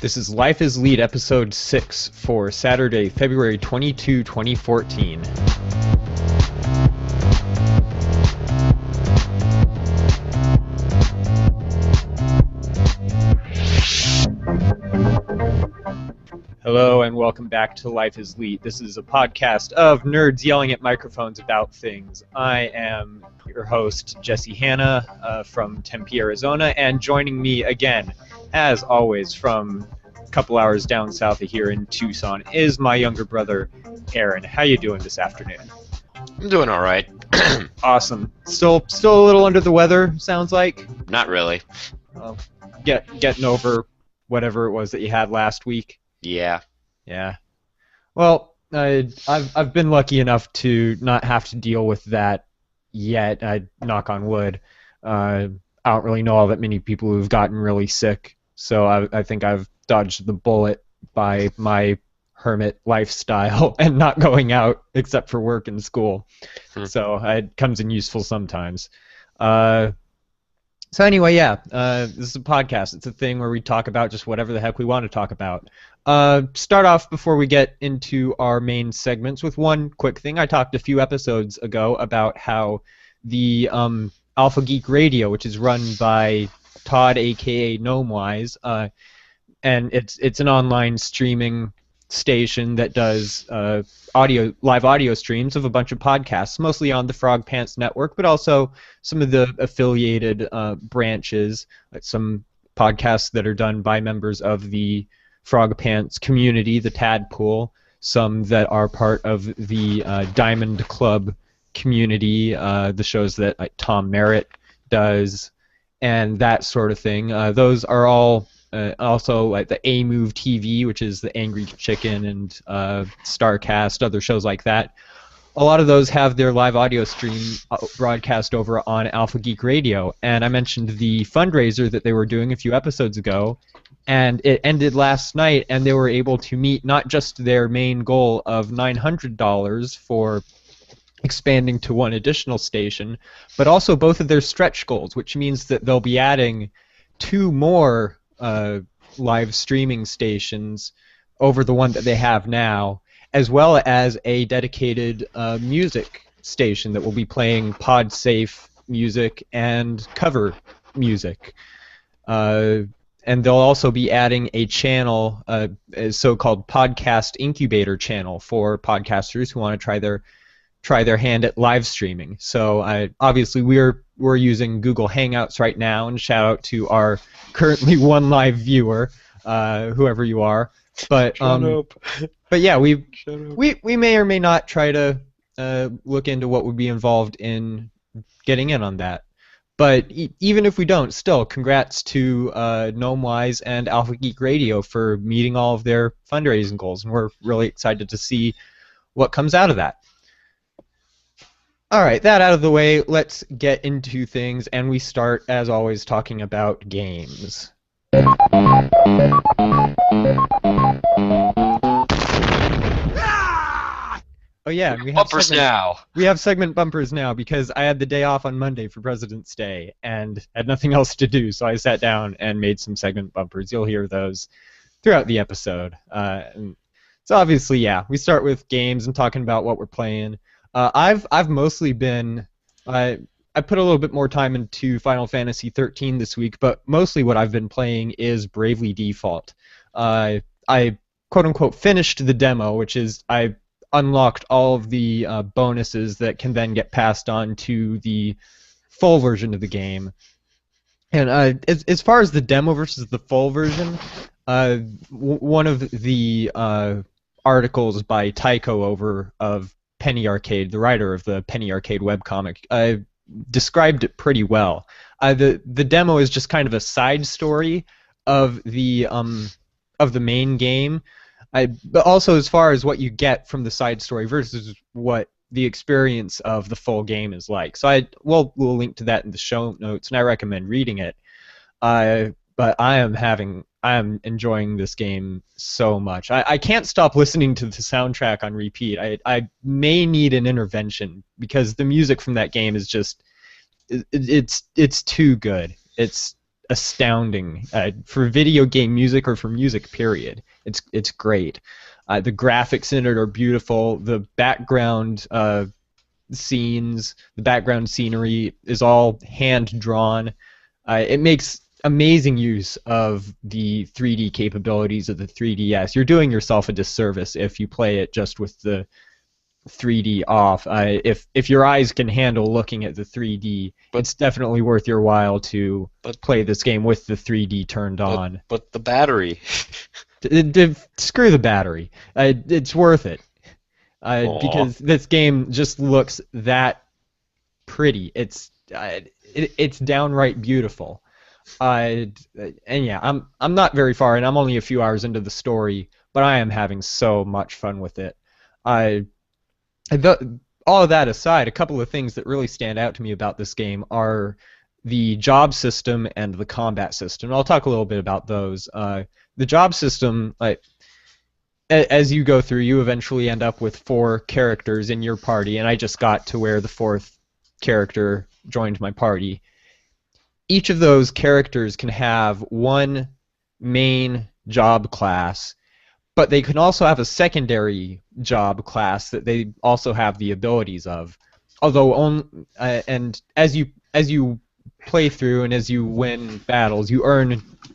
This is Life is Leet, episode 6 for Saturday, February 22, 2014. Hello and welcome back to Life is Leet. This is a podcast of nerds yelling at microphones about things. I am your host, Jesse Hanna from Tempe, Arizona, and joining me again, as always, from a couple hours down south of here in Tucson, is my younger brother, Aaron. How you doing this afternoon? I'm doing all right. Awesome. Still a little under the weather, sounds like? Not really. Getting over whatever it was that you had last week? Yeah. Yeah. Well, I've been lucky enough to not have to deal with that yet. I knock on wood. I don't really know all that many people who've gotten really sick, so I think I've dodged the bullet by my hermit lifestyle and not going out except for work and school. So it comes in useful sometimes. So anyway, yeah, this is a podcast. It's a thing where we talk about just whatever the heck we want to talk about. Start off before we get into our main segments with one quick thing. I talked a few episodes ago about how the Alpha Geek Radio, which is run by Todd, aka Gnomewise, and it's an online streaming station that does live audio streams of a bunch of podcasts, mostly on the Frog Pants Network, but also some of the affiliated branches, like some podcasts that are done by members of the Frog Pants community, the Tadpool, some that are part of the Diamond Club community, the shows that like Tom Merritt does, and that sort of thing. Those are all also like the A-Move TV, which is the Angry Chicken and Starcast, other shows like that. A lot of those have their live audio stream broadcast over on Alpha Geek Radio, and I mentioned the fundraiser that they were doing a few episodes ago, and it ended last night, and they were able to meet not just their main goal of $900 for expanding to one additional station, but also both of their stretch goals, which means that they'll be adding 2 more live streaming stations over the one that they have now, as well as a dedicated music station that will be playing pod-safe music and cover music. And they'll also be adding a channel, a so-called podcast incubator channel for podcasters who want to try their hand at live streaming. So obviously we're using Google Hangouts right now, and shout out to our currently one live viewer, whoever you are. But but yeah, we may or may not try to look into what would be involved in getting in on that. But even if we don't, still, congrats to Gnomewise and Alpha Geek Radio for meeting all of their fundraising goals, and we're really excited to see what comes out of that. All right, that out of the way, let's get into things, and we start, as always, talking about games. Oh yeah, we have bumpers now. We have segment bumpers now because I had the day off on Monday for President's Day and had nothing else to do, so I sat down and made some segment bumpers. You'll hear those throughout the episode. And so obviously, yeah, we start with games and talking about what we're playing. I've mostly been I put a little bit more time into Final Fantasy 13 this week, but mostly what I've been playing is Bravely Default. I quote unquote finished the demo, which is I unlocked all of the bonuses that can then get passed on to the full version of the game. And as far as the demo versus the full version, one of the articles by Tycho of Penny Arcade, the writer of the Penny Arcade webcomic, described it pretty well. The demo is just kind of a side story of the main game, but also as far as what you get from the side story versus what the experience of the full game is like. So we'll link to that in the show notes, and I recommend reading it. But I am enjoying this game so much. I can't stop listening to the soundtrack on repeat. I may need an intervention because the music from that game is just it's too good. astounding for video game music or for music. Period. It's great. The graphics in it are beautiful. The background scenes, the background scenery is all hand drawn. It makes amazing use of the 3D capabilities of the 3DS. You're doing yourself a disservice if you play it just with the 3D off. If your eyes can handle looking at the 3D, it's definitely worth your while to play this game with the 3D turned on. But the battery. Screw the battery. It's worth it. Because this game just looks that pretty. It's downright beautiful. And yeah, I'm not very far, and I'm only a few hours into the story, but I am having so much fun with it. All of that aside, a couple of things that really stand out to me about this game are the job system and the combat system. I'll talk a little bit about those. The job system, as you go through, you eventually end up with 4 characters in your party, and I just got to where the 4th character joined my party. Each of those characters can have one main job class, but they can also have a secondary job class that they also have the abilities of. Although, and as you play through and as you win battles,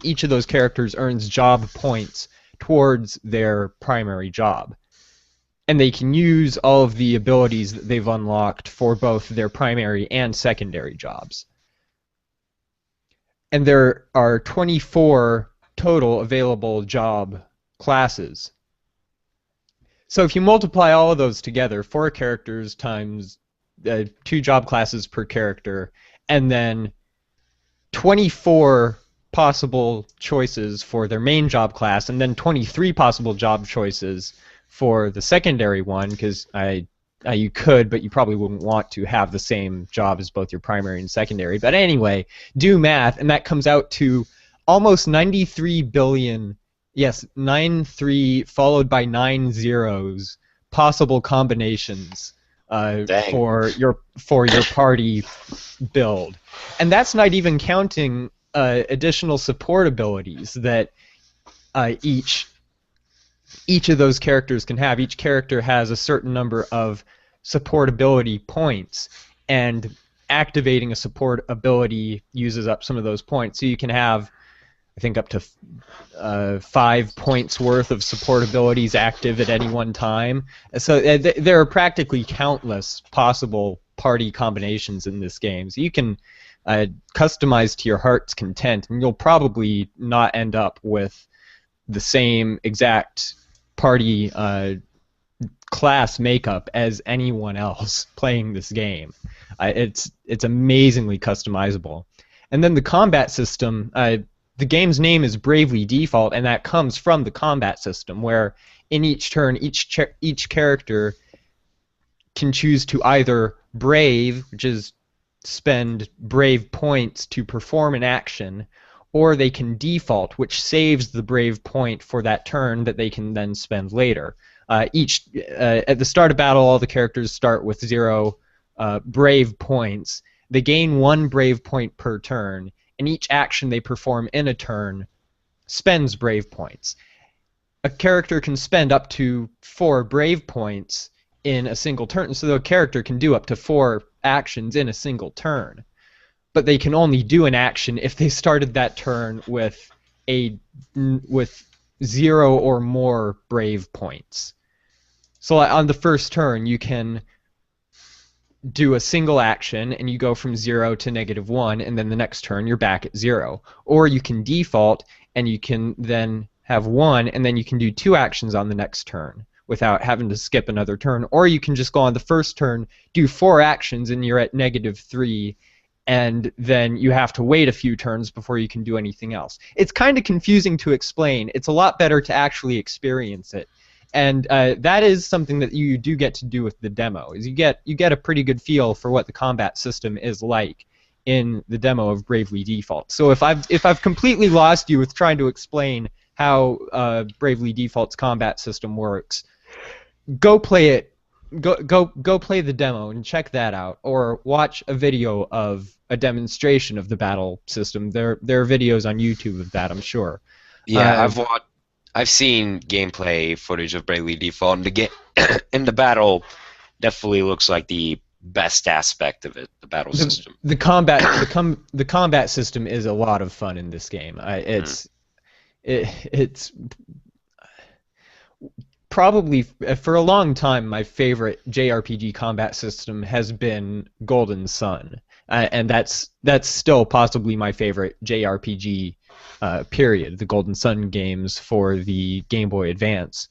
each of those characters earns job points towards their primary job. And they can use all of the abilities that they've unlocked for both their primary and secondary jobs. And there are 24 total available job classes. So if you multiply all of those together, 4 characters times 2 job classes per character, and then 24 possible choices for their main job class, and then 23 possible job choices for the secondary one, because you could, but you probably wouldn't want to have the same job as both your primary and secondary. But anyway, do math, and that comes out to almost 93 billion, yes, 93 followed by 9 zeros, possible combinations for your party build. And that's not even counting additional support abilities that each of those characters can have. Each character has a certain number of support ability points, and activating a support ability uses up some of those points. So you can have, I think, up to 5 points worth of support abilities active at any one time. So there are practically countless possible party combinations in this game. So you can customize to your heart's content, and you'll probably not end up with the same exact party class makeup as anyone else playing this game. It's amazingly customizable. And then the combat system, the game's name is Bravely Default, and that comes from the combat system, where in each turn, each character can choose to either brave, which is spend brave points to perform an action, or they can default, which saves the brave point for that turn that they can then spend later. At the start of battle, all the characters start with 0 brave points. They gain 1 brave point per turn, and each action they perform in a turn spends brave points. A character can spend up to 4 brave points in a single turn, so the character can do up to 4 actions in a single turn. But they can only do an action if they started that turn with 0 or more brave points. So on the first turn, you can do a single action, and you go from 0 to -1, and then the next turn you're back at 0. Or you can default, and you can then have 1, and then you can do 2 actions on the next turn without having to skip another turn. Or you can just go on the first turn, do 4 actions, and you're at -3, and then you have to wait a few turns before you can do anything else. It's kind of confusing to explain. It's a lot better to actually experience it. And that is something that you do get to do with the demo. Is you get a pretty good feel for what the combat system is like in the demo of Bravely Default. So if I've completely lost you with trying to explain how Bravely Default's combat system works, go play it. Go play the demo and check that out, or watch a video of a demonstration of the battle system. There are videos on YouTube of that, I'm sure. Yeah, I've seen gameplay footage of Bravely Default, and the in the battle definitely looks like the best aspect of it, the battle system. The combat system is a lot of fun in this game. It's probably for a long time my favorite JRPG combat system has been Golden Sun, and that's still possibly my favorite JRPG period. The Golden Sun games for the Game Boy Advance.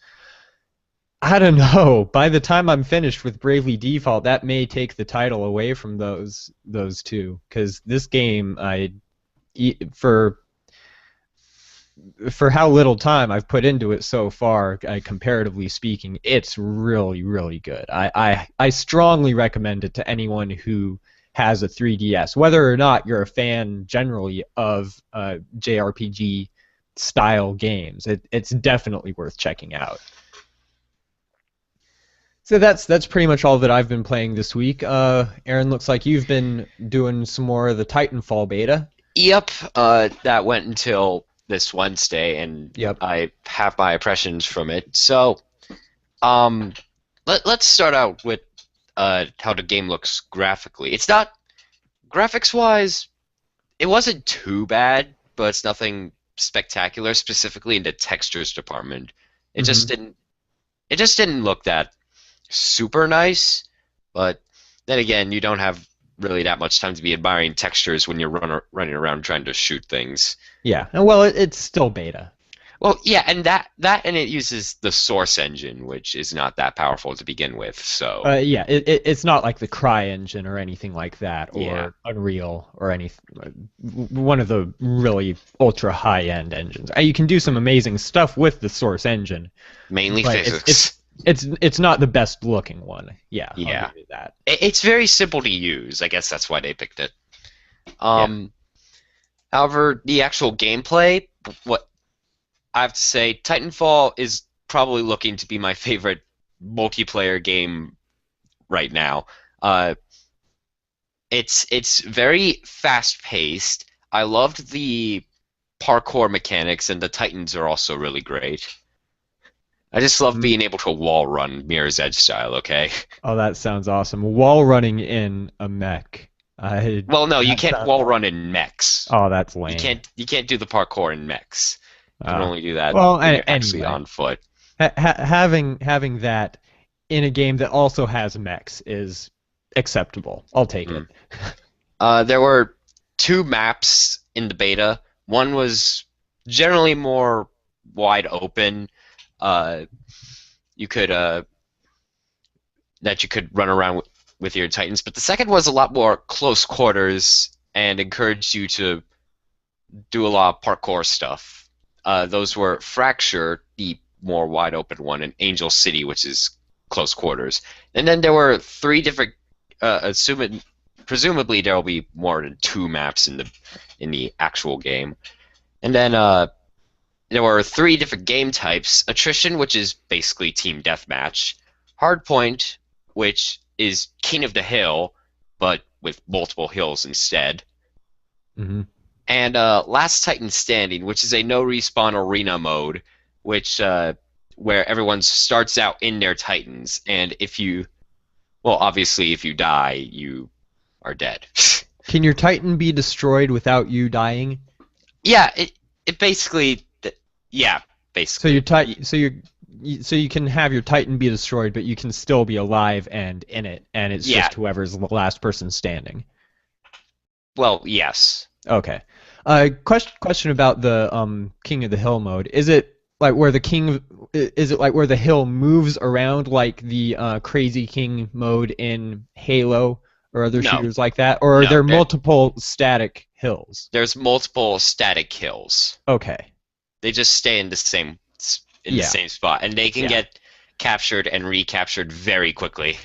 I don't know. By the time I'm finished with Bravely Default, that may take the title away from those two, because this game, for how little time I've put into it so far, comparatively speaking, it's really, really good. I strongly recommend it to anyone who has a 3DS, whether or not you're a fan generally of JRPG style games. It's definitely worth checking out. So that's pretty much all that I've been playing this week. Aaron, looks like you've been doing some more of the Titanfall beta. Yep, that went until this Wednesday, and Yep. I have my impressions from it. So, let's start out with how the game looks graphically. It's not graphics-wise, it wasn't too bad, but it's nothing spectacular. Specifically in the textures department, it just didn't look that super nice. But then again, you don't have really that much time to be admiring textures when you're running around trying to shoot things. Yeah, and well, it's still beta. Well, yeah, and that and it uses the Source engine, which is not that powerful to begin with. So yeah, it's not like the Cry engine or anything like that, or Yeah. Unreal or anything. One of the really ultra high end engines. You can do some amazing stuff with the Source engine, mainly but physics. it's not the best looking one. Yeah, Yeah. I'll give you that. It's very simple to use. I guess that's why they picked it. However, the actual gameplay, what I have to say, Titanfall is probably looking to be my favorite multiplayer game right now. It's very fast paced. I loved the parkour mechanics, and the Titans are also really great. I just love being able to wall run Mirror's Edge style. Okay. Oh, that sounds awesome. Wall running in a mech. Well, no, you can't wall run in mechs. Oh, that's lame. You can't do the parkour in mechs. You can only do that well, when you're actually anyway. on foot. Having that in a game that also has mechs is acceptable. I'll take it. There were 2 maps in the beta. One was generally more wide open. You could run around with your Titans, but the second was a lot more close quarters and encouraged you to do a lot of parkour stuff. Those were Fracture, the more wide open one, and Angel City, which is close quarters. And then there were 3 different. Presumably there will be more than 2 maps in the actual game. And then there were 3 different game types: Attrition, which is basically team deathmatch; Hardpoint, which is King of the Hill, but with multiple hills instead; and Last Titan Standing, which is a no respawn arena mode, which where everyone starts out in their Titans, and obviously if you die, you are dead. Can your Titan be destroyed without you dying? Yeah, it basically. Yeah, basically. So your Titan, so you can have your Titan be destroyed, but you can still be alive and in it, and it's just whoever's the last person standing. Well, yes. Okay. Question about the King of the Hill mode. Is it like where the hill moves around like the Crazy King mode in Halo or other shooters like that, or are there multiple static hills? There's multiple static hills. Okay. They just stay in the same spot, and they can get captured and recaptured very quickly.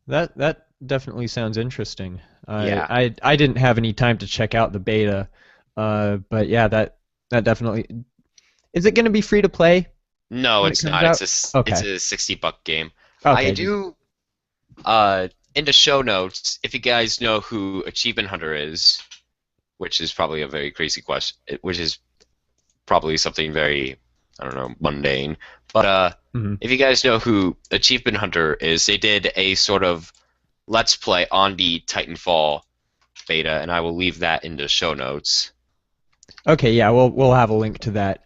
That definitely sounds interesting. I didn't have any time to check out the beta, but yeah, that definitely. Is it going to be free to play? No, it's not. It's a $60 game. Okay. in the show notes, if you guys know who Achievement Hunter is, which is probably a very crazy question, which is probably something very, I don't know, mundane. But Mhm. if you guys know who Achievement Hunter is, they did a sort of Let's Play on the Titanfall beta, and I will leave that in the show notes. Okay, yeah, we'll have a link to that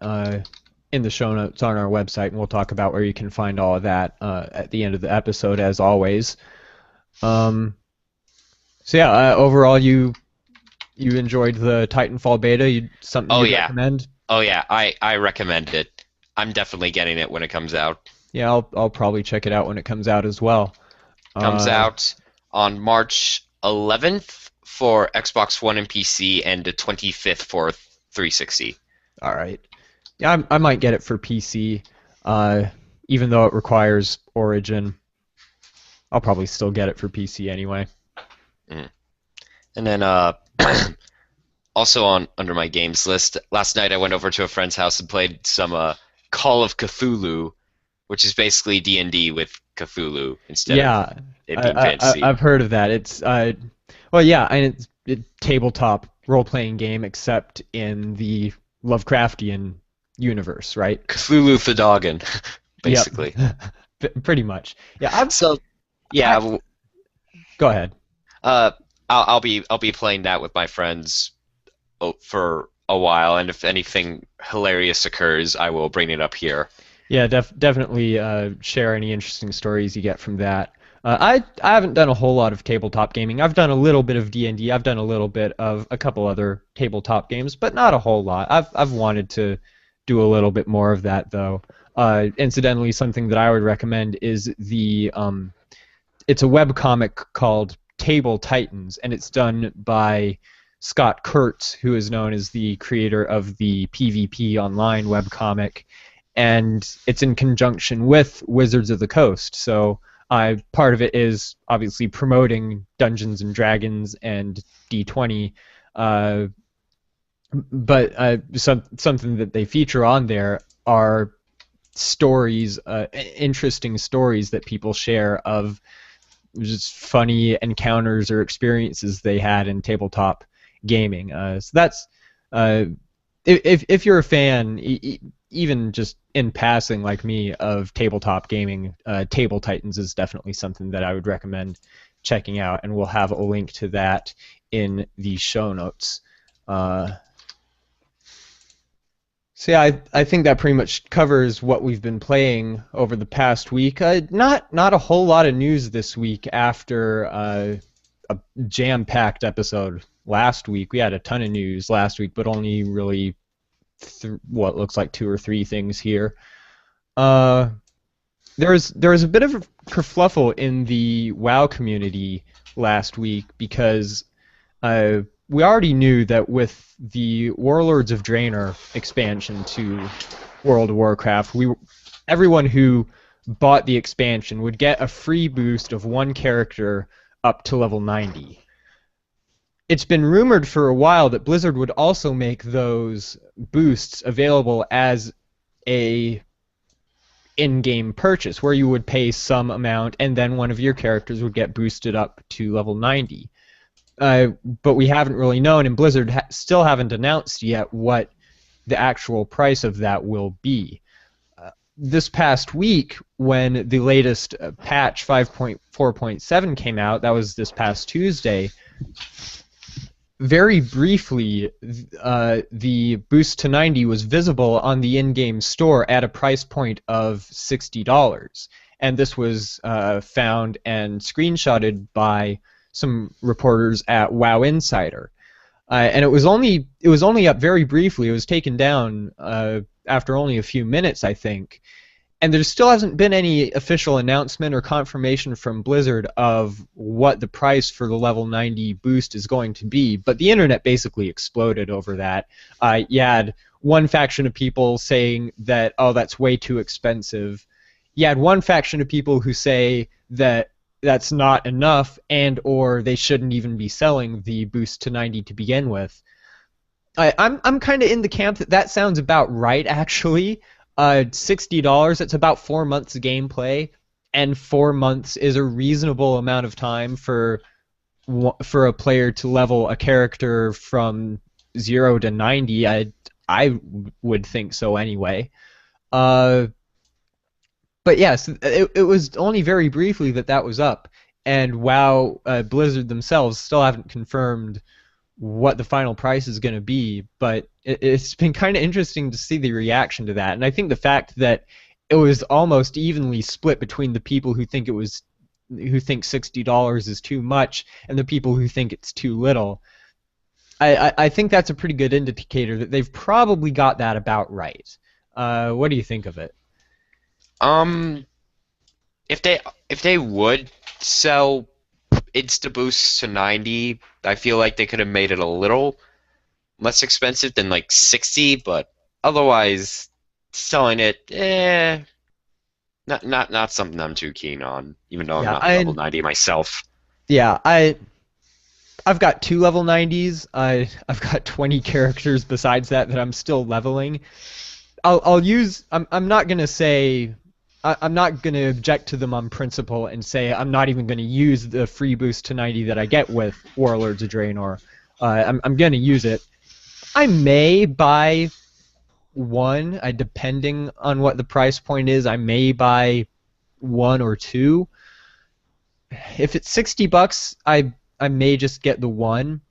in the show notes on our website, and we'll talk about where you can find all of that at the end of the episode, as always. Um, so yeah, overall, you enjoyed the Titanfall beta? Something Oh you'd yeah, recommend? oh yeah, I recommend it. I'm definitely getting it when it comes out. Yeah, I'll probably check it out when it comes out as well. Comes Uh, out on March 11th for Xbox One and PC, and the 25th for 360. all right. Yeah, I might get it for PC, uh, even though it requires Origin. I'll probably still get it for PC anyway. Mm. And then also on under my games list, last night I went over to a friend's house and played some Call of Cthulhu, which is basically D&D with Cthulhu instead of Yeah, it being fantasy. I've heard of that. It's well, yeah, and it's tabletop role-playing game, except in the Lovecraftian universe, right? Cthulhu Fedogan, Yep, basically. pretty much. Yeah, I've So yeah, I, go ahead. uh, I'll be playing that with my friends for a while, and if anything hilarious occurs, I will bring it up here. Yeah, definitely share any interesting stories you get from that. I haven't done a whole lot of tabletop gaming. I've done a little bit of D&D. I've done a little bit of a couple other tabletop games, but not a whole lot. I've wanted to do a little bit more of that though. Incidentally, something that I would recommend is it's a web comic called Table Titans, and it's done by Scott Kurtz, who is known as the creator of the PvP Online webcomic, and it's in conjunction with Wizards of the Coast. So part of it is obviously promoting Dungeons and Dragons and D20, uh, but something that they feature on there are stories, interesting stories that people share of just funny encounters or experiences they had in tabletop gaming. So that's if you're a fan, even just in passing like me, of tabletop gaming, Table Titans is definitely something that I would recommend checking out, and we'll have a link to that in the show notes. So yeah, I think that pretty much covers what we've been playing over the past week. Not a whole lot of news this week after a jam-packed episode last week. We had a ton of news last week, but only really what looks like 2 or 3 things here. There was a bit of a kerfluffle in the WoW community last week because we already knew that with the Warlords of Draenor expansion to World of Warcraft, everyone who bought the expansion would get a free boost of 1 character up to level 90. It's been rumored for a while that Blizzard would also make those boosts available as a in-game purchase, where you would pay some amount and then one of your characters would get boosted up to level 90. But we haven't really known, and Blizzard still haven't announced yet what the actual price of that will be. This past week, when the latest patch 5.4.7 came out, that was this past Tuesday, very briefly, the boost to 90 was visible on the in-game store at a price point of $60. And this was found and screenshotted by some reporters at WoW Insider, and it was only up very briefly. It was taken down after only a few minutes, I think, and there still hasn't been any official announcement or confirmation from Blizzard of what the price for the level 90 boost is going to be. But the internet basically exploded over that. You had one faction of people saying that, oh, that's way too expensive. You had one faction of people who say that that's not enough, and or they shouldn't even be selling the boost to 90 to begin with. I'm kind of in the camp that sounds about right, actually. $60, it's about 4 months of gameplay, and 4 months is a reasonable amount of time for a player to level a character from 0 to 90. I would think so anyway. Uh, but yes, it was only very briefly that was up, and WoW Blizzard themselves still haven't confirmed what the final price is going to be. But it's been kind of interesting to see the reaction to that, and I think the fact that it was almost evenly split between the people who think $60 is too much and the people who think it's too little. I think that's a pretty good indicator that they've probably got that about right. What do you think of it? Um, if they would sell Insta Boosts to 90, I feel like they could have made it a little less expensive than like 60, but otherwise selling it, not something I'm too keen on, even though I'm Yeah, not level 90 myself. yeah, I've got 2 level 90s. I've got 20 characters besides that I'm still leveling. I'll use. I'm not gonna say. I'm not going to object to them on principle and say I'm not even going to use the free boost to 90 that I get with Warlords of Draenor. I'm going to use it. I may buy one, depending on what the price point is. I may buy one or two. If it's $60, I may just get the one.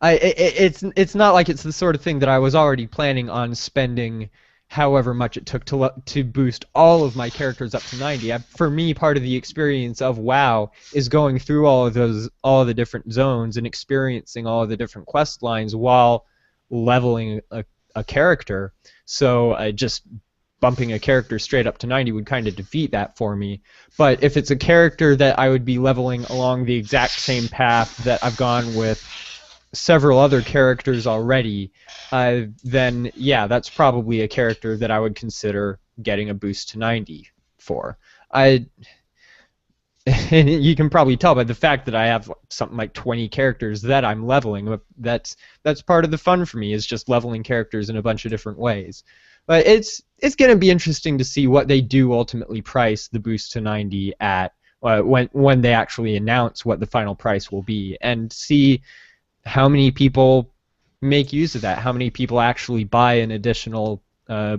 It's not like it's the sort of thing that I was already planning on spending however much it took to boost all of my characters up to 90. For me, part of the experience of WoW is going through all of the different zones and experiencing all of the different quest lines while leveling a character. So just bumping a character straight up to 90 would kind of defeat that for me. But if it's a character that I would be leveling along the exact same path that I've gone with several other characters already, then yeah, that's probably a character that I would consider getting a boost to 90 for. You can probably tell by the fact that I have something like 20 characters that I'm leveling. That's part of the fun for me, is just leveling characters in a bunch of different ways. But it's going to be interesting to see what they do ultimately price the boost to 90 at when they actually announce what the final price will be, and see how many people make use of that, how many people actually buy an additional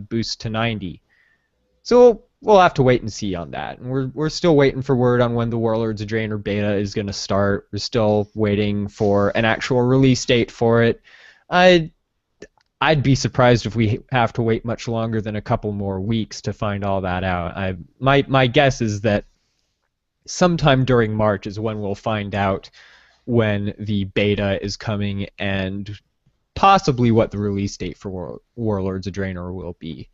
boost to 90. So we'll have to wait and see on that. And we're still waiting for word on when the Warlords of Draenor beta is going to start. We're still waiting for an actual release date for it. I'd be surprised if we have to wait much longer than a couple more weeks to find all that out. My guess is that sometime during March is when we'll find out when the beta is coming and possibly what the release date for Warlords of Draenor will be.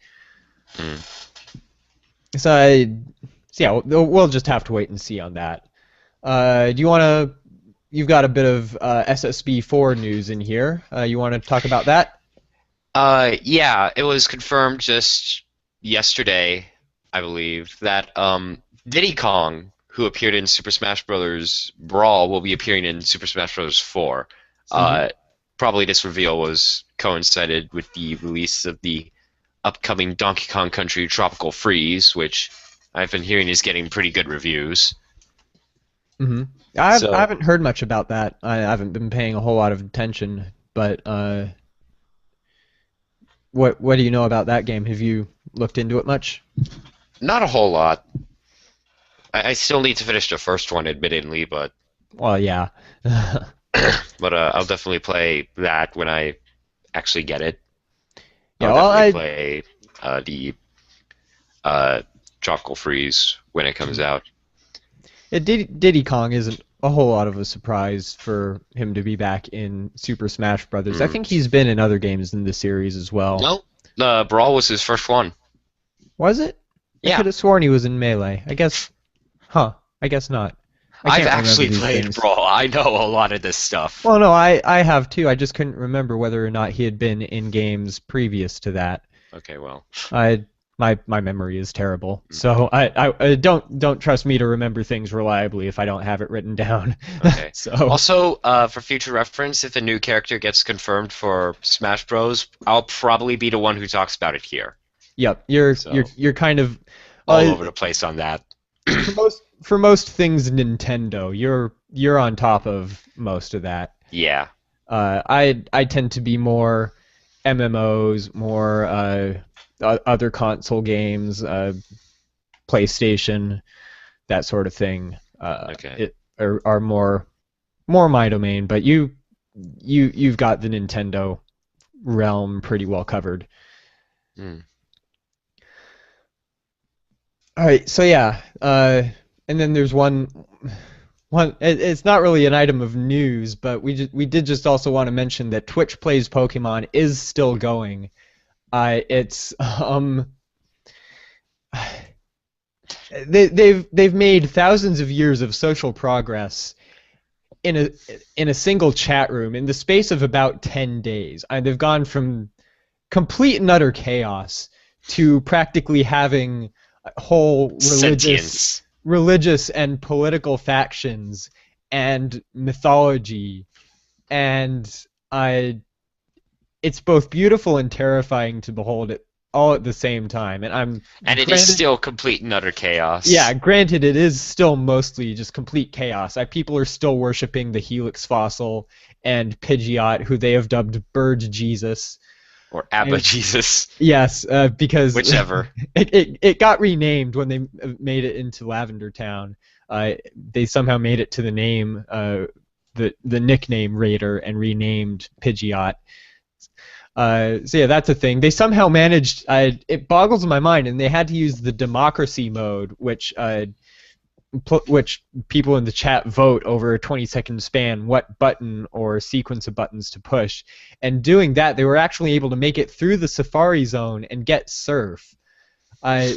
So yeah, we'll just have to wait and see on that. Do you want to? You've got a bit of SSB4 news in here. You want to talk about that? Yeah, it was confirmed just yesterday, I believe, that Diddy Kong, who appeared in Super Smash Bros. Brawl, will be appearing in Super Smash Bros. 4. Probably this reveal coincided with the release of the upcoming Donkey Kong Country Tropical Freeze, which I've been hearing is getting pretty good reviews. Mm-hmm. I haven't heard much about that. I haven't been paying a whole lot of attention, but what do you know about that game? Have you looked into it much? Not a whole lot. I still need to finish the first one, admittedly, but... Well, yeah. But I'll definitely play that when I actually get it. Yeah, I'll definitely play the Tropical Freeze when it comes out. Yeah, Diddy Kong isn't a whole lot of a surprise for him to be back in Super Smash Brothers. I think he's been in other games in the series as well. No, Brawl was his first one. Was it? Yeah. I could have sworn he was in Melee. I guess... Huh. I guess not. I've actually played Brawl. I know a lot of this stuff. Well, no, I have too. I just couldn't remember whether or not he had been in games previous to that. Okay, well. My memory is terrible, so I don't trust me to remember things reliably if I don't have it written down. Okay. So also, for future reference, if a new character gets confirmed for Smash Bros, I'll probably be the one who talks about it here. Yep, you're kind of all Uh, over the place on that. for most things Nintendo, you're on top of most of that. Yeah. I tend to be more MMOs, more other console games, PlayStation, that sort of thing. Okay. It are more my domain, but you've got the Nintendo realm pretty well covered. Hmm. All right, so yeah, and then there's one. It's not really an item of news, but we did just also want to mention that Twitch Plays Pokemon is still going. It's they've made thousands of years of social progress in a single chat room in the space of about 10 days. They've gone from complete and utter chaos to practically having whole Sentience. religious and political factions and mythology, and it's both beautiful and terrifying to behold it all at the same time. And it is still complete and utter chaos. Yeah, granted, it is still mostly just complete chaos. People are still worshiping the Helix fossil and Pidgeot, who they have dubbed Bird Jesus. Or Abba Jesus. Yes, because Whichever. it got renamed when they made it into Lavender Town. They somehow made it to the name, the nickname Raider, and renamed Pidgeot. So yeah, that's a thing. They somehow managed. It boggles my mind, and they had to use the democracy mode, which people in the chat vote over a 20-second span what button or sequence of buttons to push. And doing that, they were actually able to make it through the Safari Zone and get Surf.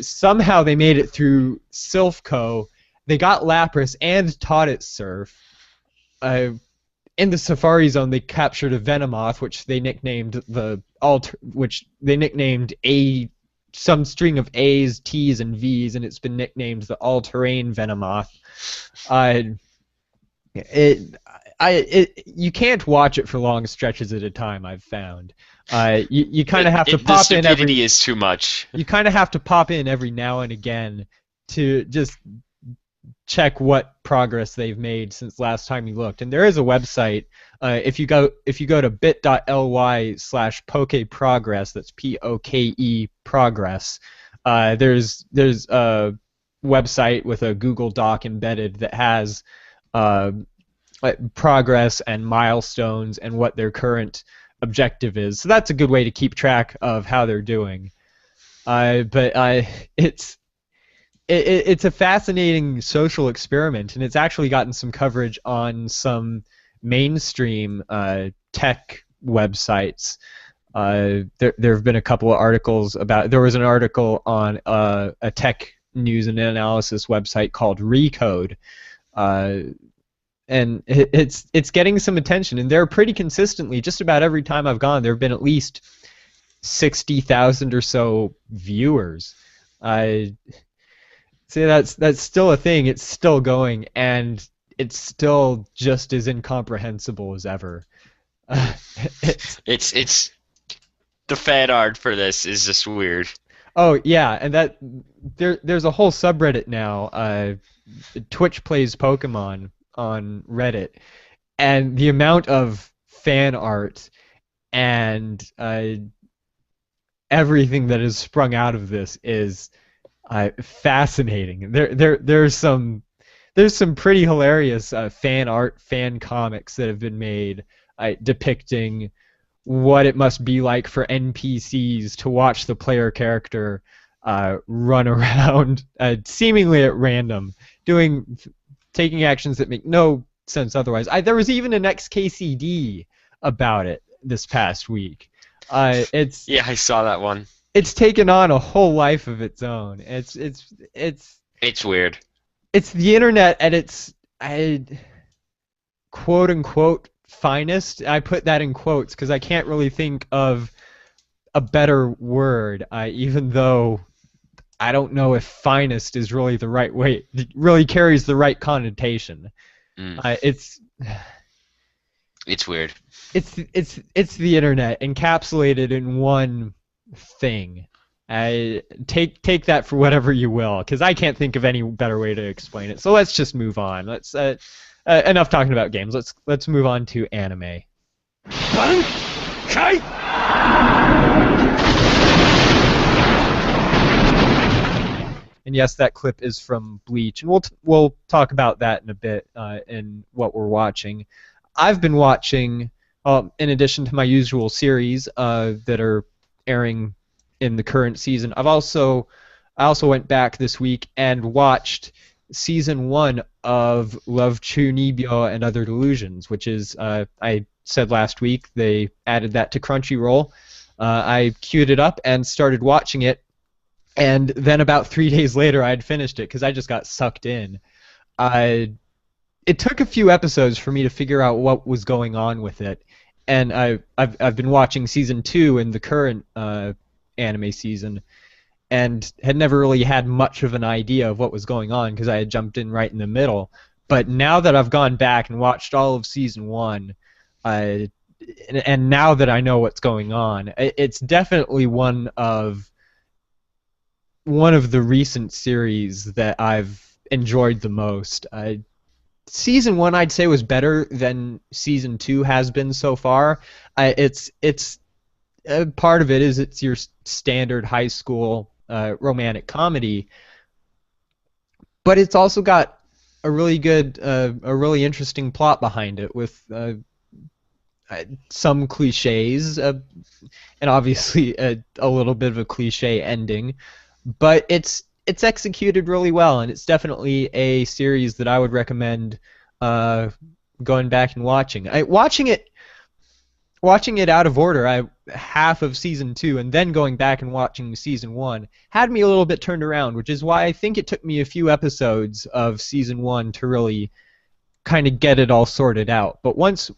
Somehow they made it through Silphco. They got Lapras and taught it Surf. In the Safari Zone, they captured a Venomoth, which they nicknamed some string of A's, T's, and V's, and it's been nicknamed the All-Terrain Venomoth. You can't watch it for long stretches at a time, I've found. You kind of have to pop in The stupidity is too much. You kind of have to pop in every now and again to just check what progress they've made since last time you looked. And there is a website. If you go to bit.ly/pokeprogress, that's POKE progress. There's a website with a Google Doc embedded that has progress and milestones and what their current objective is. So that's a good way to keep track of how they're doing. It's a fascinating social experiment, and it's actually gotten some coverage on some mainstream tech websites. There have been a couple of articles about. There was an article on a tech news and analysis website called Recode, and it's getting some attention. And they're pretty consistently, just about every time I've gone, there have been at least 60,000 or so viewers. See, that's still a thing. It's still going, and it's still just as incomprehensible as ever. It's the fan art for this is just weird. Oh yeah, and there's a whole subreddit now. Twitch Plays Pokemon on Reddit, and the amount of fan art and everything that has sprung out of this is fascinating. There's some pretty hilarious fan art, fan comics that have been made depicting what it must be like for NPCs to watch the player character run around seemingly at random, taking actions that make no sense otherwise. There was even an XKCD about it this past week. Yeah, I saw that one. It's taken on a whole life of its own. It's weird. It's the internet at its quote unquote finest. I put that in quotes because I can't really think of a better word. Even though I don't know if finest is really the right way. It really carries the right connotation. It's weird. It's the internet encapsulated in one thing. I take that for whatever you will, because I can't think of any better way to explain it. So let's just move on. Let's enough talking about games. Let's move on to anime. Bankai! And yes, that clip is from Bleach, and we'll talk about that in a bit in what we're watching. I've been watching, in addition to my usual series that are airing in the current season. I also went back this week and watched season 1 of Love Chunibyo and Other Delusions, which is I said last week they added that to Crunchyroll. I queued it up and started watching it. And then about 3 days later, I had finished it because I just got sucked in. It took a few episodes for me to figure out what was going on with it, and I've been watching season 2 in the current anime season, and had never really had much of an idea of what was going on because I had jumped in right in the middle. But now that I've gone back and watched all of season 1, and now that I know what's going on, it's definitely one of the recent series that I've enjoyed the most. Season 1, I'd say, was better than season 2 has been so far. It's part of it is it's your standard high school romantic comedy, but it's also got a really good, a really interesting plot behind it with some cliches, and obviously a little bit of a cliche ending. But it's executed really well, and it's definitely a series that I would recommend going back and watching. Watching it out of order, half of season 2 and then going back and watching season 1 had me a little bit turned around, which is why I think it took me a few episodes of season 1 to really kind of get it all sorted out. But once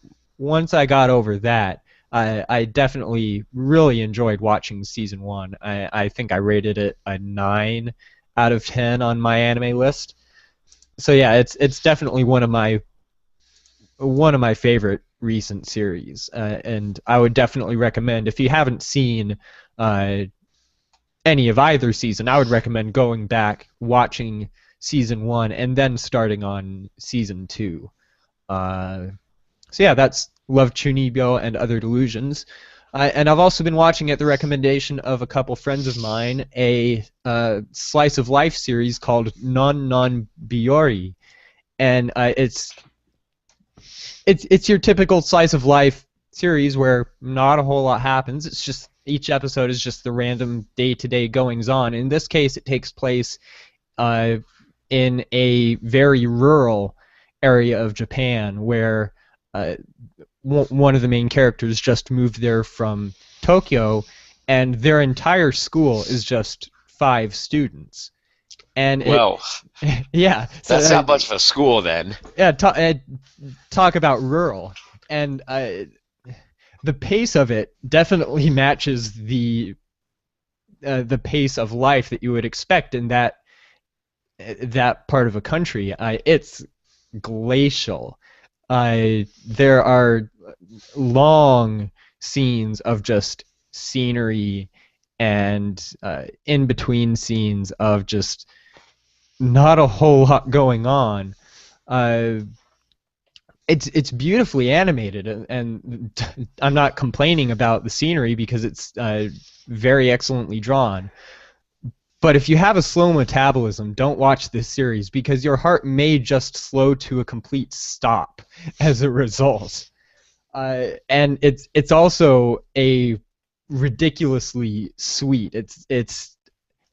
I got over that, I definitely really enjoyed watching season 1. I think I rated it a 9 out of 10 on my anime list. So yeah, it's definitely one of my favorite recent series, and I would definitely recommend, if you haven't seen any of either season, I would recommend going back, watching season 1, and then starting on season 2. So yeah, that's Love Chunibyo and Other Delusions. And I've also been watching, at the recommendation of a couple friends of mine, a slice of life series called Non Non Biori, and it's your typical slice of life series where not a whole lot happens. It's just each episode is just the random day-to-day goings on. In this case, it takes place in a very rural area of Japan where one of the main characters just moved there from Tokyo, and their entire school is just 5 students. And yeah, so that's not much of a school then. Yeah, talk about rural, and the pace of it definitely matches the pace of life that you would expect in that part of a country. It's glacial. There are long scenes of just scenery and in between scenes of just not a whole lot going on. It's beautifully animated, and I'm not complaining about the scenery because it's very excellently drawn. But if you have a slow metabolism, don't watch this series because your heart may just slow to a complete stop as a result. And it's also a ridiculously sweet. It's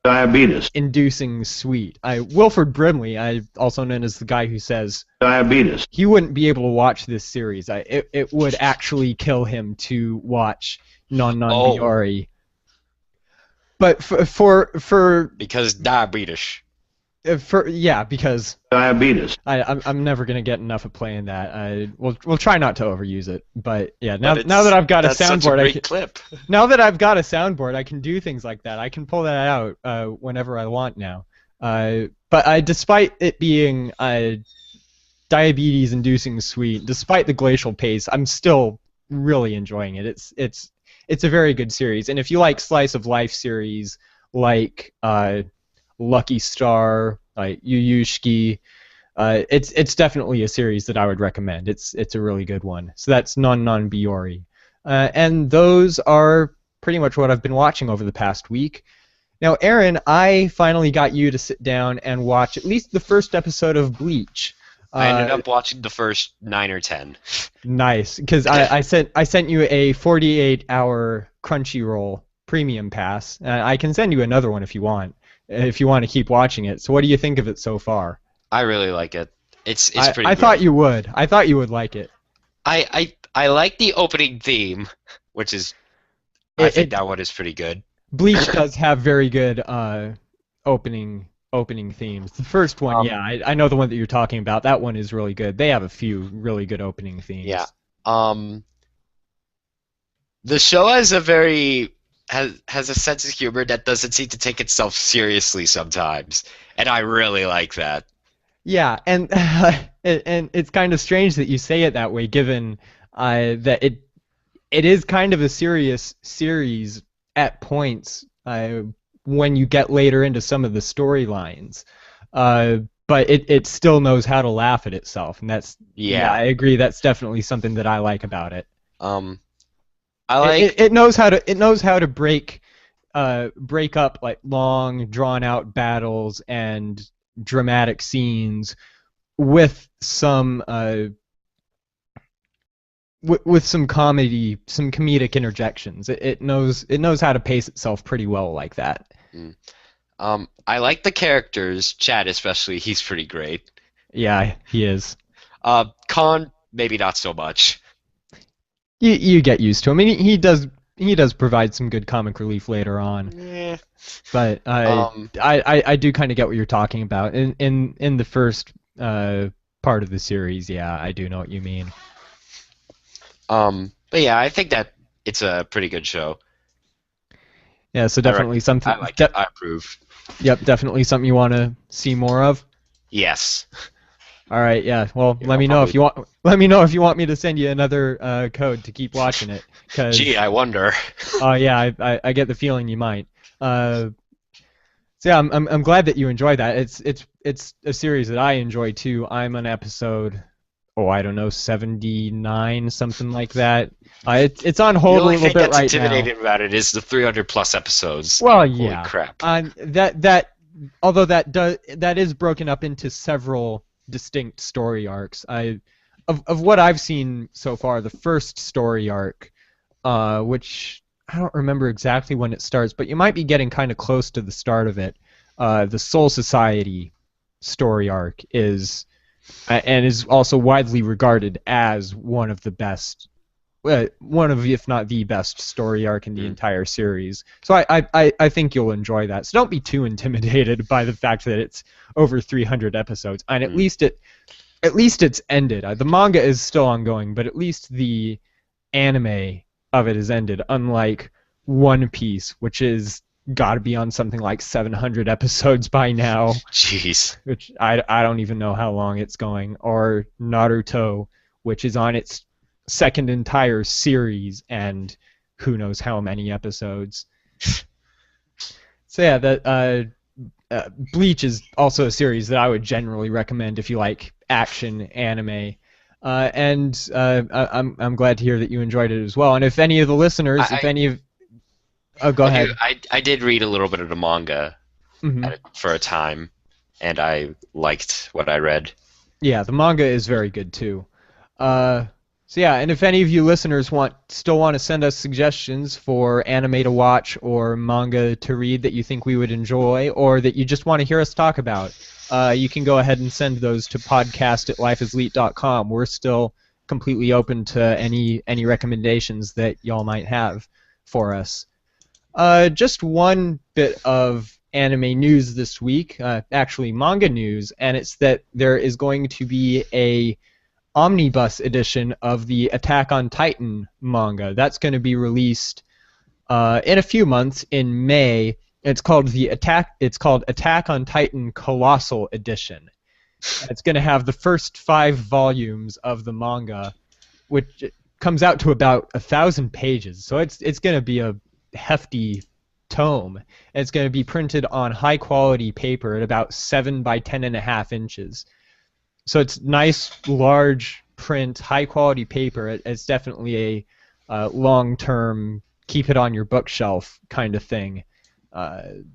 Diabetes. inducing sweet. Wilford Brimley, also known as the guy who says Diabetes. he wouldn't be able to watch this series. It would actually kill him to watch Non Non Biori. But for because diabetes. Because Diabetes. I'm never gonna get enough of playing that. We'll try not to overuse it. But yeah, now that I've got a soundboard, clip. Now that I've got a soundboard, I can do things like that. I can pull that out whenever I want now. But despite it being diabetes-inducing sweet, despite the glacial pace, I'm still really enjoying it. It's a very good series, and if you like slice of life series like Lucky Star, like Yuyushiki. It's definitely a series that I would recommend. It's a really good one. So that's Non Biori. And those are pretty much what I've been watching over the past week. Now, Aaron, I finally got you to sit down and watch at least the first episode of Bleach. I ended up watching the first 9 or 10. Nice, because I sent you a 48-hour Crunchyroll premium pass. I can send you another one if you want to keep watching it. So what do you think of it so far? I really like it. It's pretty I good. thought you would. I thought you would like it. I like the opening theme, which is I think that one is pretty good. Bleach does have very good opening themes. The first one, yeah, I know the one that you're talking about. That one is really good. They have a few really good opening themes. Yeah. The show has a sense of humor that doesn't seem to take itself seriously sometimes, and I really like that. Yeah, and it's kind of strange that you say it that way, given that it is kind of a serious series at points when you get later into some of the storylines. But it still knows how to laugh at itself, and that's I agree. That's definitely something that I like about it. I like it knows how to break up like long drawn out battles and dramatic scenes with some with some comedic interjections. It knows how to pace itself pretty well like that. I like the characters. Chad especially, he's pretty great. Yeah, he is. Khan, maybe not so much. You get used to him. I mean, he does provide some good comic relief later on. Yeah. But I do kind of get what you're talking about. In the first part of the series, yeah, I do know what you mean. But yeah, I think that it's a pretty good show. Yeah, so definitely something. I like it. I approve. Yep, definitely something you want to see more of. Yes. All right, yeah. Well, let me know if you want. Let me know if you want me to send you another code to keep watching it. Gee, I wonder. Oh yeah, I get the feeling you might. So yeah, I'm glad that you enjoy that. It's a series that I enjoy too. I'm on episode, I don't know, 79, something like that. It's on hold a little bit right now. The only thing that's intimidating about it is the 300+ episodes. Well, yeah. Holy crap. Although that is broken up into several distinct story arcs. Of what I've seen so far, the first story arc, which I don't remember exactly when it starts, but you might be getting kind of close to the start of it. The Soul Society story arc is also widely regarded as one of the best, if not the best story arc in the entire series. So I think you'll enjoy that. So don't be too intimidated by the fact that it's over 300 episodes, and at least it's ended. The manga is still ongoing, but at least the anime of it is ended. Unlike One Piece, which is got to be on something like 700 episodes by now. Jeez. Which I don't even know how long it's going. Or Naruto, which is on its second entire series and who knows how many episodes. So yeah, Bleach is also a series that I would generally recommend if you like action anime. And I'm glad to hear that you enjoyed it as well. And if any of the listeners, go ahead. I did read a little bit of the manga for a time, and I liked what I read. Yeah, the manga is very good too. So yeah, and if any of you listeners still want to send us suggestions for anime to watch or manga to read that you think we would enjoy, or that you just want to hear us talk about, you can go ahead and send those to podcast@lifeisleet.com. We're still completely open to any recommendations that y'all might have for us. Just one bit of anime news this week, actually manga news, and it's that there is going to be a omnibus edition of the Attack on Titan manga. That's going to be released in a few months in May. It's called Attack on Titan Colossal Edition. It's going to have the first 5 volumes of the manga, which comes out to about 1,000 pages. So it's going to be a hefty tome. And it's going to be printed on high quality paper at about 7 by 10.5 inches. So it's nice, large print, high quality paper. It's definitely a long-term, keep it on your bookshelf kind of thing. And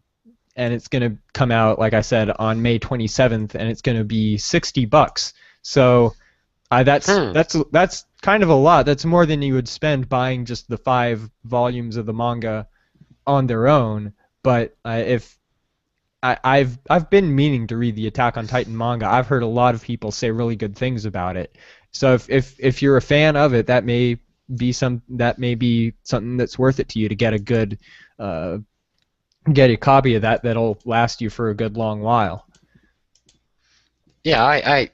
it's going to come out, like I said, on May 27th, and it's going to be $60. So that's kind of a lot. That's more than you would spend buying just the 5 volumes of the manga on their own. But if I've been meaning to read the Attack on Titan manga. I've heard a lot of people say really good things about it. So if you're a fan of it, that may be something that's worth it to you to get a good get a copy of that'll last you for a good long while. Yeah,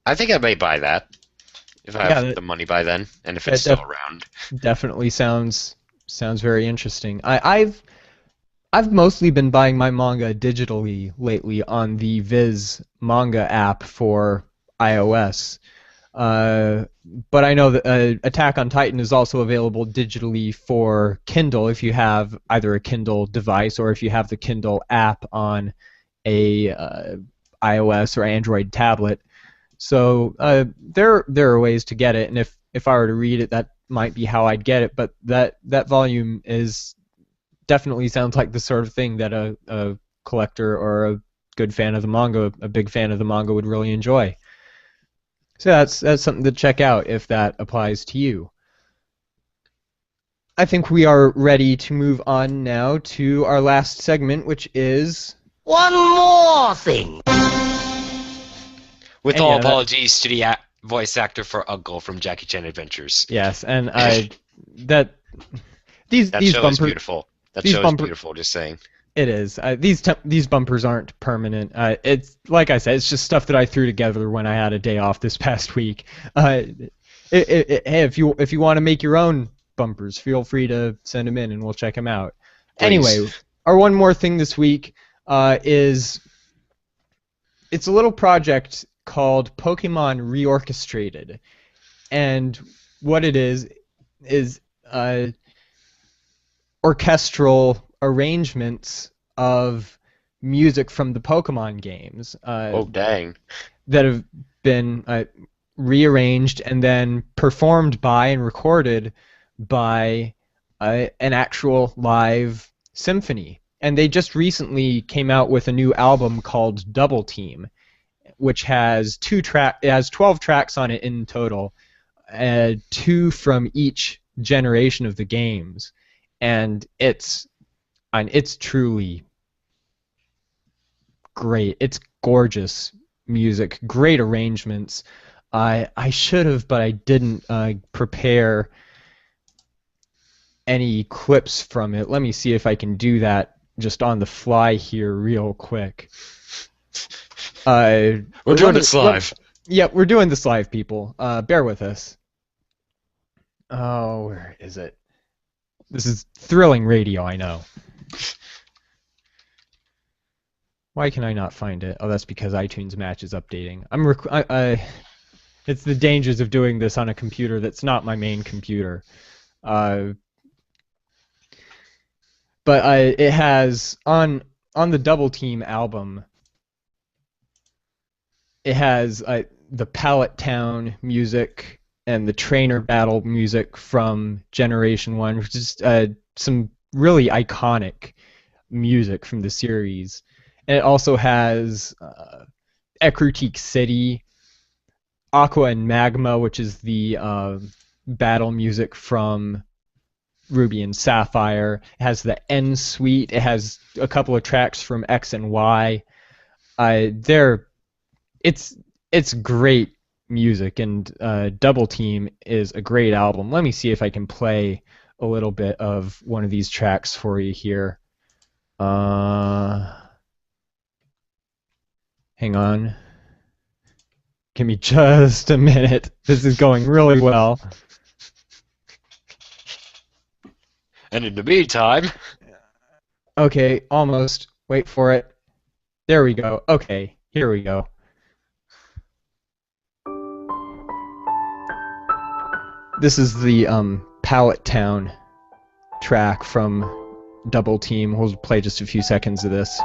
I think I may buy that if I have the money by then, and if it's still around. Definitely sounds very interesting. I've mostly been buying my manga digitally lately on the Viz manga app for iOS. But I know that Attack on Titan is also available digitally for Kindle if you have either a Kindle device or if you have the Kindle app on a iOS or Android tablet. So there are ways to get it, and if I were to read it, that might be how I'd get it. But that volume definitely sounds like the sort of thing that a collector or a good fan of the manga, a big fan of the manga, would really enjoy. So that's something to check out if that applies to you. I think we are ready to move on now to our last segment, which is one more thing. With all apologies to the voice actor for Uncle from Jackie Chan Adventures. Yes, and these show bumpers, is beautiful. That show is beautiful. Just saying. It is. These bumpers aren't permanent. It's like I said, it's just stuff that I threw together when I had a day off this past week. Hey, if you want to make your own bumpers, feel free to send them in and we'll check them out. Please. Anyway, our one more thing this week is it's a little project called Pokémon Reorchestrated, and what it is orchestral arrangements of music from the Pokemon games. Oh, dang. That have been rearranged and then performed by and recorded by an actual live symphony. And they just recently came out with a new album called Double Team, which has 12 tracks on it in total, 2 from each generation of the games. And it's truly great. It's gorgeous music, great arrangements. I should have, but I didn't prepare any clips from it. Let me see if I can do that just on the fly here real quick. We're doing this live. Yeah, we're doing this live, people. Bear with us. Oh, where is it? This is thrilling radio, I know. Why can I not find it? Oh, that's because iTunes Match is updating. It's the dangers of doing this on a computer that's not my main computer. But it has on the Double Team album. It has the Pallet Town music and the trainer battle music from Generation 1, which is some really iconic music from the series. And it also has Ecruteak City, Aqua and Magma, which is the battle music from Ruby and Sapphire. It has the N Suite. It has a couple of tracks from X and Y. It's great music, and Double Team is a great album. Let me see if I can play a little bit of one of these tracks for you here. Hang on. Give me just a minute. This is going really well. And in the meantime... Okay, almost. Wait for it. There we go. Okay, here we go. This is the Pallet Town track from Double Team. We'll play just a few seconds of this.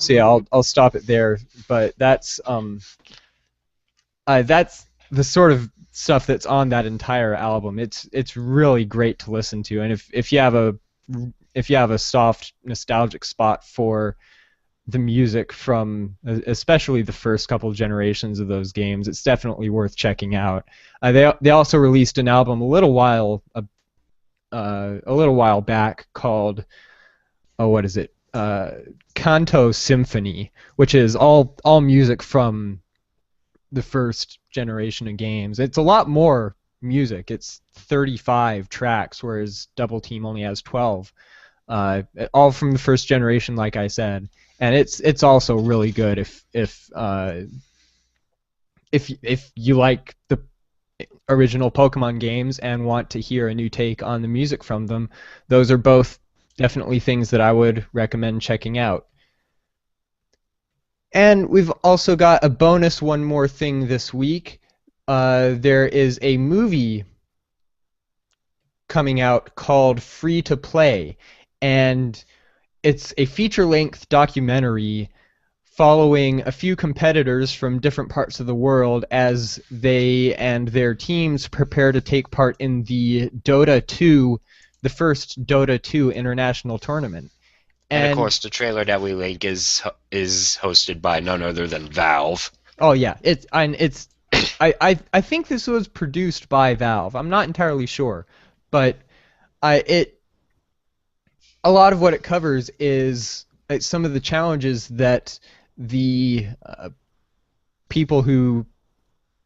So yeah, I'll stop it there. But that's the sort of stuff that's on that entire album. It's really great to listen to, and if you have a soft nostalgic spot for the music from especially the first couple of generations of those games, it's definitely worth checking out. They also released an album a little while back called what is it? Kanto Symphony, which is all music from the first generation of games. It's a lot more music. It's 35 tracks, whereas Double Team only has 12. All from the first generation, like I said, and it's also really good if you like the original Pokemon games and want to hear a new take on the music from them. Those are both definitely things that I would recommend checking out. And we've also got a bonus one more thing this week. There is a movie coming out called Free to Play, and it's a feature-length documentary following a few competitors from different parts of the world as they and their teams prepare to take part in the first Dota 2 international tournament. And of course, the trailer that we link is hosted by none other than Valve. Oh yeah, I think this was produced by Valve. I'm not entirely sure, but a lot of what it covers is some of the challenges that the people who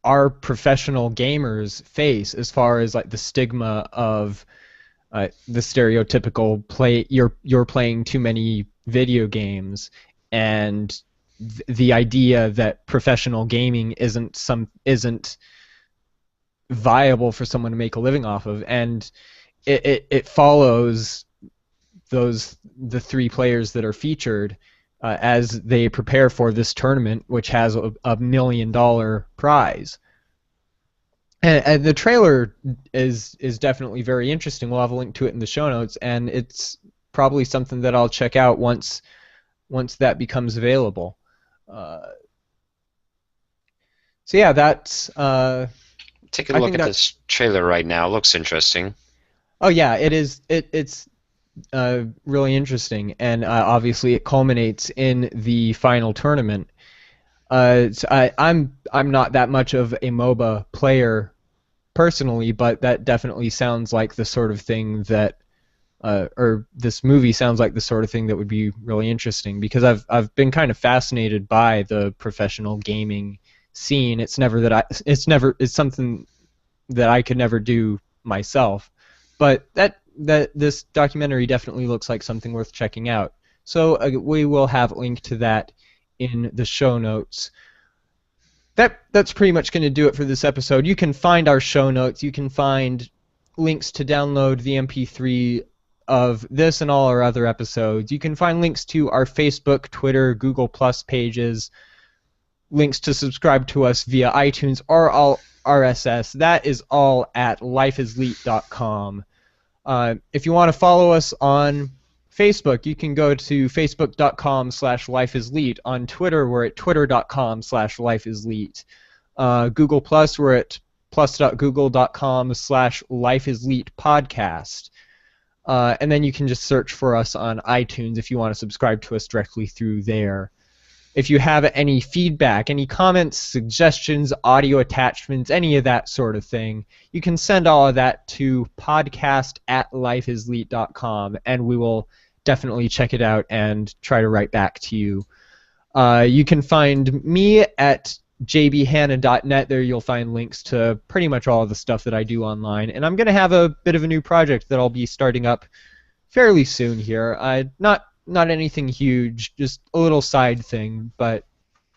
are professional gamers face, as far as like the stigma of the stereotypical you're playing too many video games, and the idea that professional gaming isn't viable for someone to make a living off of, and it follows the three players that are featured as they prepare for this tournament, which has a $1 million prize. And the trailer is definitely very interesting. We'll have a link to it in the show notes, and it's probably something that I'll check out once that becomes available. So yeah, that's. Take a look at this trailer right now. It looks interesting. Oh yeah, it is. It's really interesting, and obviously it culminates in the final tournament. I'm not that much of a MOBA player personally, but that definitely sounds like the sort of thing that, or this movie sounds like the sort of thing that would be really interesting, because I've been kind of fascinated by the professional gaming scene. It's something that I could never do myself, but this documentary definitely looks like something worth checking out. So we will have a link to that in the show notes. That's pretty much going to do it for this episode. You can find our show notes. You can find links to download the MP3 of this and all our other episodes. You can find links to our Facebook, Twitter, Google Plus pages, links to subscribe to us via iTunes or all RSS. That is all at lifeisleet.com. If you want to follow us on Facebook, you can go to facebook.com/lifeisleet. On Twitter, we're at twitter.com/lifeisleet. Google Plus, we're at plus.google.com/lifeisleetpodcast. And then you can just search for us on iTunes if you want to subscribe to us directly through there. If you have any feedback, any comments, suggestions, audio attachments, any of that sort of thing, you can send all of that to podcast@lifeisleet.com, and we will definitely check it out and try to write back to you. You can find me at jbhanna.net. There you'll find links to pretty much all of the stuff that I do online. And I'm going to have a bit of a new project that I'll be starting up fairly soon here. Not anything huge, just a little side thing, but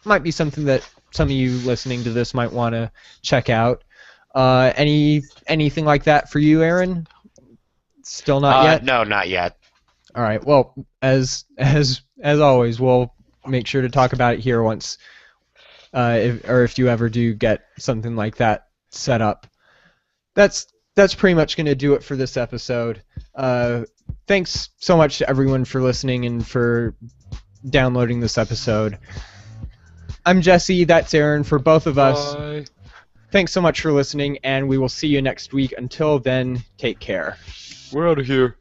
might be something that some of you listening to this might want to check out. Anything like that for you, Aaron? Still not yet? No, not yet. All right. Well, as always, we'll make sure to talk about it here once, if you ever do get something like that set up. That's pretty much going to do it for this episode. Thanks so much to everyone for listening and for downloading this episode. I'm Jesse. That's Aaron. For both of us. Bye. Thanks so much for listening, and we will see you next week. Until then, take care. We're out of here.